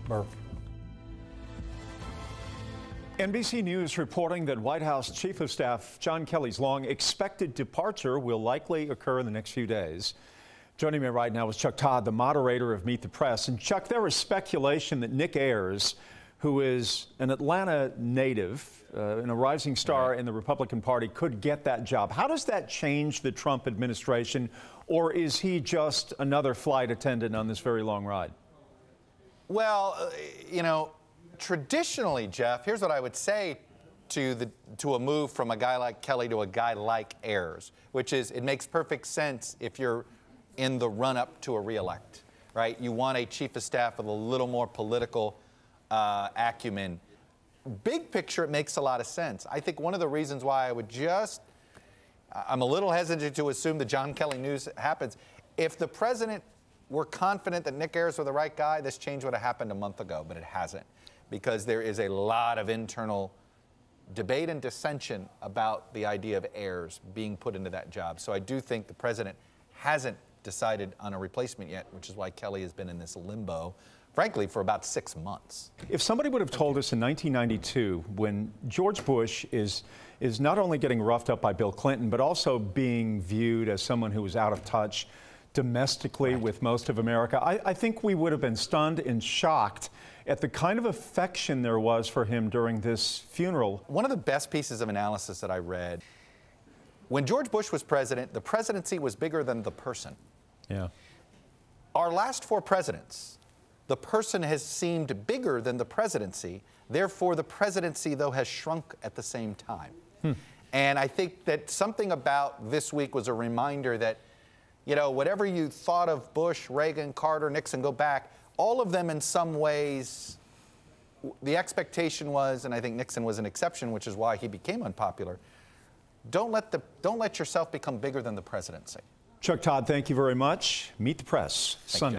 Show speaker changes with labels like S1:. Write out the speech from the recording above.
S1: Murph. NBC News reporting that White House Chief of Staff John Kelly's long expected departure will likely occur in the next few days. Joining me right now is Chuck Todd, the moderator of Meet the Press. And Chuck, there is speculation that Nick Ayers, who is an Atlanta native and a rising star in the Republican Party, could get that job. How does that change the Trump administration, or is he just another flight attendant on this very long ride?
S2: Well, traditionally, Jeff, here's what I would say to a move from a guy like Kelly to a guy like Ayers, which is it makes perfect sense if you're in the run-up to a reelect, right? You want a chief of staff with a little more political acumen. Big picture, it makes a lot of sense. I think one of the reasons why I'm a little hesitant to assume the John Kelly news happens. If the president were confident that Nick Ayers was the right guy, this change would have happened a month ago, but it hasn't, because there is a lot of internal debate and dissension about the idea of Ayers being put into that job. So I do think the president hasn't decided on a replacement yet, which is why Kelly has been in this limbo, frankly, for about 6 months.
S1: If somebody would have told us in 1992, when George Bush is not only getting roughed up by Bill Clinton, but also being viewed as someone who was out of touch domestically with most of America, I think we would have been stunned and shocked at the kind of affection there was for him during this funeral.
S2: One of the best pieces of analysis that I read, when George Bush was president, the presidency was bigger than the person.
S1: Yeah.
S2: Our last 4 presidents, the person has seemed bigger than the presidency. Therefore, the presidency, though, has shrunk at the same time. And I think that something about this week was a reminder that, whatever you thought of Bush, Reagan, Carter, Nixon, go back, all of them in some ways, the expectation was, and I think Nixon was an exception, which is why he became unpopular, don't let yourself become bigger than the presidency.
S1: Chuck Todd, thank you very much. Meet the Press Sunday.